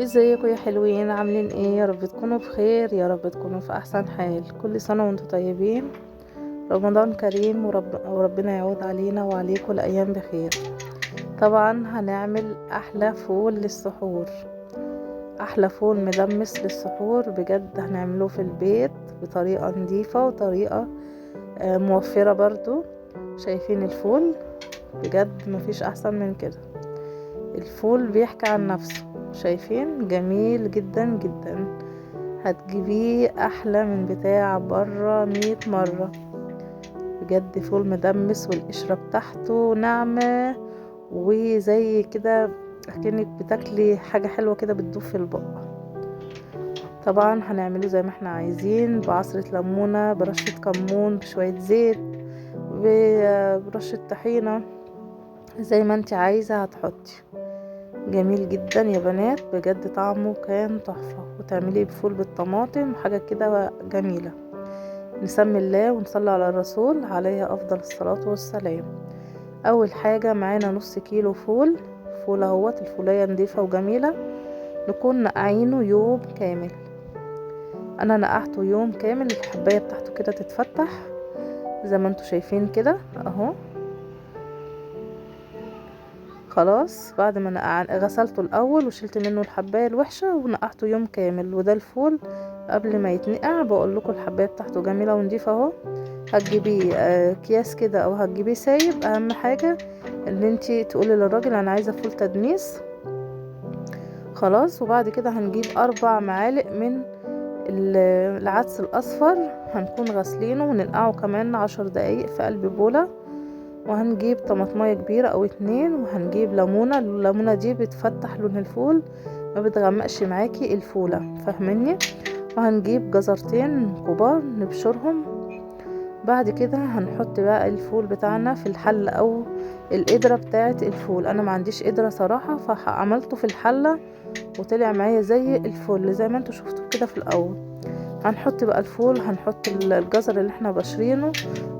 ازيكم يا حلوين؟ عاملين ايه؟ يا رب تكونوا بخير، يا رب تكونوا في احسن حال. كل سنة وانتم طيبين. رمضان كريم وربنا يعود علينا وعليكم الايام بخير. طبعا هنعمل احلى فول للسحور، احلى فول مدمس للسحور بجد. هنعمله في البيت بطريقة نظيفة وطريقة موفرة برضو. شايفين الفول؟ بجد مفيش احسن من كده. الفول بيحكي عن نفسه. شايفين؟ جميل جدا جدا. هتجيبيه احلى من بتاع بره 100 مرة. بجد فول مدمس والقشرة بتاعته ناعمة وزي كده اكنك بتاكلي حاجة حلوة كده بتدوب في البق. طبعا هنعمله زي ما احنا عايزين، بعصرة ليمونة، برشة كمون، بشوية زيت، برشة طحينة، زي ما انت عايزة هتحطي. جميل جدا يا بنات، بجد طعمه كان تحفة. وتعمليه بفول بالطماطم، حاجة كده جميلة. نسمي الله ونصلي على الرسول عليه افضل الصلاة والسلام. اول حاجة معانا نص كيلو فول. فول اهوت، الفولية نضيفة وجميلة، نكون نقعينه يوم كامل. انا نقعته يوم كامل، الحباية بتاعته كده تتفتح زي ما انتوا شايفين كده اهو. خلاص بعد ما غسلته الاول وشلت منه الحبايه الوحشه ونقعته يوم كامل. وده الفول قبل ما يتنقع. بقول لكم الحبايه بتاعته جميله ونضيفه اهو. هتجيبيه اكياس كده او هتجيبيه سايب. اهم حاجه ان انتي تقولي للراجل انا عايزه فول تدميس. خلاص. وبعد كده هنجيب 4 معالق من العدس الاصفر، هنكون غاسلينه وننقعه كمان 10 دقايق في قلب بوله. وهنجيب طماطمايه كبيرة او 2، وهنجيب ليمونة. الليمونة دي بتفتح لون الفول، ما بتغمقش معاكي الفولة، فاهميني؟ وهنجيب جزرتين كبار نبشرهم. بعد كده هنحط بقى الفول بتاعنا في الحلة او القدرة بتاعة الفول. انا ما عنديش قدرة صراحة فعملته في الحلة وطلع معايا زي الفل زي ما انتوا شفتوا كده في الاول. هنحط بقى الفول، هنحط الجزر اللي احنا بشرينه،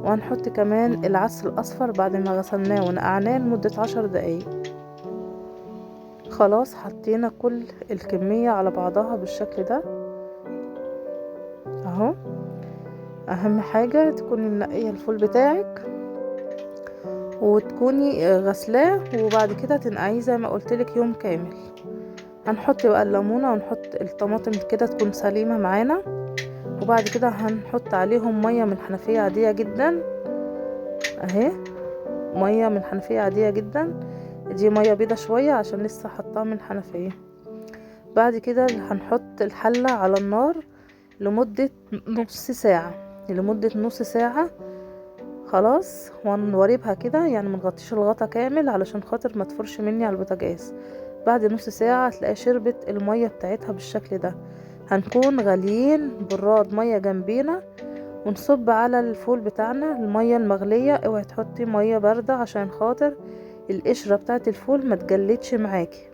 وهنحط كمان العدس الاصفر بعد ما غسلناه ونقعناه لمدة 10 دقايق. خلاص حطينا كل الكمية على بعضها بالشكل ده اهو. اهم حاجة تكوني منقية الفول بتاعك وتكوني غسلاه، وبعد كده تنقعيه زي ما قلتلك يوم كامل. هنحط بقى الليمونة ونحط الطماطم كده تكون سليمة معانا. وبعد كده هنحط عليهم مية من حنفية عادية جدا اهي. مية من حنفية عادية جدا، دي مية بيضة شوية عشان لسه حطها من حنفية. بعد كده هنحط الحلة على النار لمدة نص ساعة، لمدة نص ساعة. خلاص. ونوريبها كده يعني منغطيش الغطا كامل علشان خاطر ما تفرش مني على البوتاجاز. بعد نص ساعة هتلاقي شربت المية بتاعتها بالشكل ده. هنكون غاليين براد مية جنبينا، ونصب على الفول بتاعنا المية المغلية. اوعي تحطي مية باردة عشان خاطر القشرة بتاعت الفول ما تجلدش معاكي.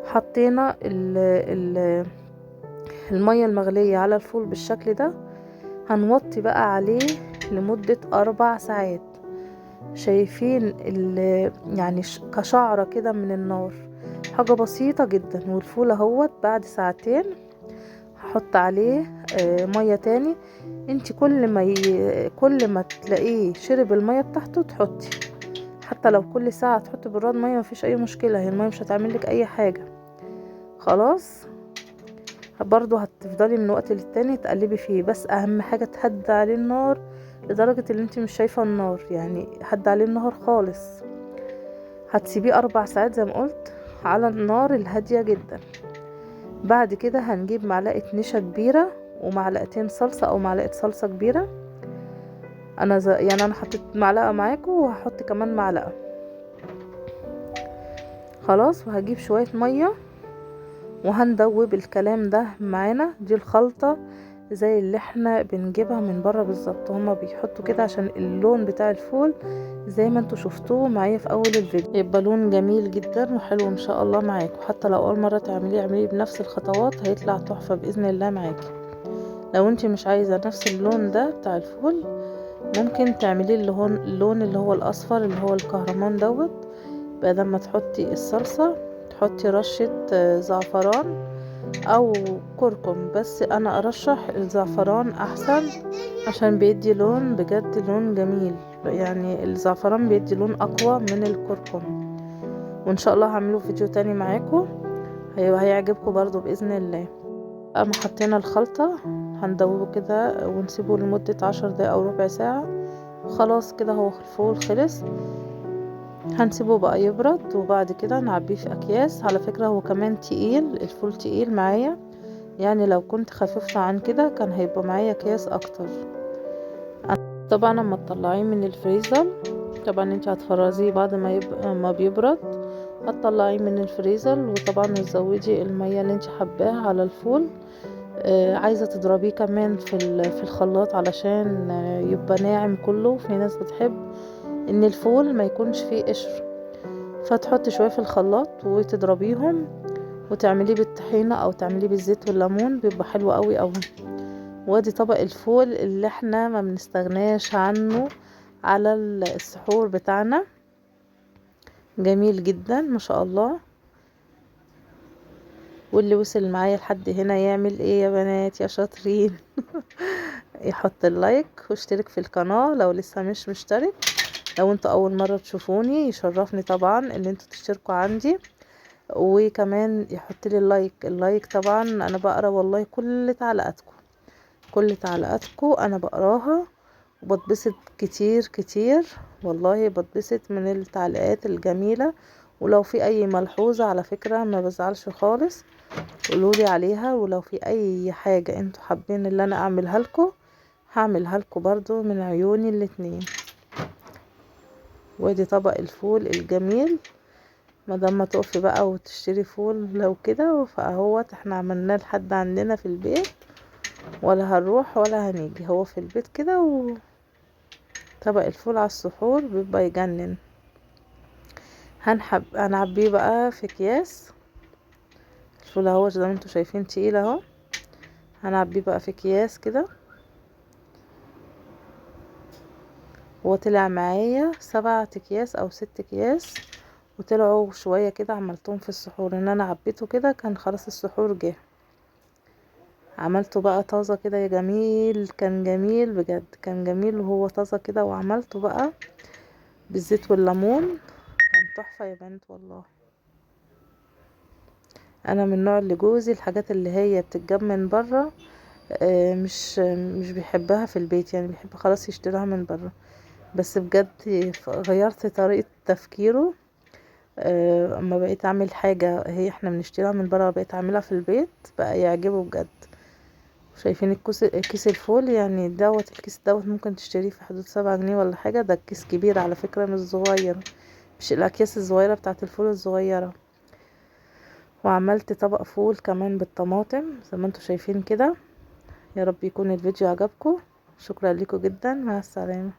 حطينا ال المية المغلية على الفول بالشكل ده. هنوطي بقى عليه لمدة 4 ساعات. شايفين يعني كشعرة كده من النار، حاجة بسيطة جدا. والفول اهوت بعد ساعتين هحط عليه مية تاني. انت كل ما تلاقيه شرب المية بتاعته تحطي. حتى لو كل ساعة تحطي براد مية مفيش اي مشكلة، هي المية مش هتعملك اي حاجة. خلاص. برضو هتفضلي من وقت للتاني تقلبي فيه، بس اهم حاجة تهدي عليه النار لدرجة اللي انت مش شايفة النار، يعني هدي عليه النار خالص. هتسيبيه 4 ساعات زي ما قلت على النار الهادية جدا. بعد كده هنجيب معلقة نشا كبيرة ومعلقتين صلصة او معلقة صلصة كبيرة. يعني انا حطيت معلقة معاكم وهحط كمان معلقة. خلاص. وهجيب شوية مية وهندوب الكلام ده معانا. دي الخلطة زي اللي احنا بنجيبها من بره بالظبط، هما بيحطوا كده عشان اللون بتاع الفول زي ما انتوا شفتوه معايا في اول الفيديو يبقى لون جميل جدا وحلو ان شاء الله معاكم. حتى لو اول مرة تعمليه اعمليه بنفس الخطوات هيطلع تحفة باذن الله معاكي. لو انت مش عايزة نفس اللون ده بتاع الفول ممكن تعمليه اللون اللي هو الاصفر اللي هو الكهرمان دوت. بدل ما تحطي الصلصة تحطي رشة زعفران او كركم، بس انا ارشح الزعفران احسن عشان بيدي لون بجد، لون جميل. يعني الزعفران بيدي لون اقوى من الكركم. وان شاء الله هعمله فيديو تاني معاكم هيعجبكم برضو باذن الله. اما حطينا الخلطة هندوبه كده ونسيبه لمدة 10 دقايق او ربع ساعة، وخلاص كده هو الفول خلص. هنسيبه بقى يبرد وبعد كده نعبيه في اكياس. على فكرة هو كمان تقيل، الفول تقيل معايا، يعني لو كنت خفيفة عن كده كان هيبقى معايا اكياس اكتر. طبعا لما تطلعيه من الفريزر، طبعا انت هتفرزيه بعد ما بيبرد، هتطلعيه من الفريزر. وطبعا تزودي المية اللي انت حباها على الفول. عايزة تضربيه كمان في الخلاط علشان يبقى ناعم كله. في ناس بتحب ان الفول ما يكونش فيه قشر، فتحطي شوية في الخلاط وتضربيهم وتعمليه بالطحينة او تعمليه بالزيت والليمون، بيبقى حلو قوي قوي. وادي طبق الفول اللي احنا ما بنستغناش عنه على السحور بتاعنا، جميل جدا ما شاء الله. واللي وصل معايا لحد هنا يعمل ايه يا بنات يا شاطرين؟ يحط اللايك واشترك في القناة لو لسه مش مشترك. لو انتوا اول مرة تشوفوني يشرفني طبعا ان انتوا تشتركوا عندي، وكمان يحط لي اللايك طبعا انا بقرا والله كل تعليقاتكم، كل تعليقاتكم انا بقراها وبتبسط كتير كتير، والله بتبسط من التعليقات الجميلة. ولو في اي ملحوظة على فكرة ما بزعلش خالص، قولولي عليها. ولو في اي حاجة انتوا حابين اللي انا اعملها لكم هعملها لكم برضو من عيوني الاتنين. وادي طبق الفول الجميل. مادام ما تقفي بقى وتشتري فول لو كده، فاهوت احنا عملناه لحد عندنا في البيت، ولا هنروح ولا هنيجي، هو في البيت كده. وطبق الفول على السحور بيبقى يجنن. هنعبيه بقى في اكياس. الفول اهو زي ما انتوا شايفين تقيل اهو. هنعبيه بقى في اكياس كده. هو طلع معايا 7 اكياس او 6 اكياس، وطلعوا شوية كده عملتهم في السحور. ان انا عبيته كده كان خلاص السحور جه، عملته بقى طازة كده يا جميل، كان جميل بجد، كان جميل وهو طازة كده. وعملته بقى بالزيت والليمون، كان تحفة يا بنت والله. انا من النوع اللي جوزي الحاجات اللي هي بتتجاب من بره مش بيحبها في البيت، يعني بيحب خلاص يشتريها من بره. بس بجد غيرت طريقة تفكيره. اما بقيت اعمل حاجة هي احنا بنشتريها من بره بقيت اعملها في البيت بقى يعجبه بجد. شايفين كيس الفول يعني دوت، الكيس دوت ممكن تشتريه في حدود 7 جنيه ولا حاجة. ده الكيس كبير على فكرة مش صغير، مش الاكياس الصغيرة بتاعت الفول الصغيرة. وعملت طبق فول كمان بالطماطم زي ما انتوا شايفين كده. يا رب يكون الفيديو عجبكم. شكرا لكم جدا، مع السلامة.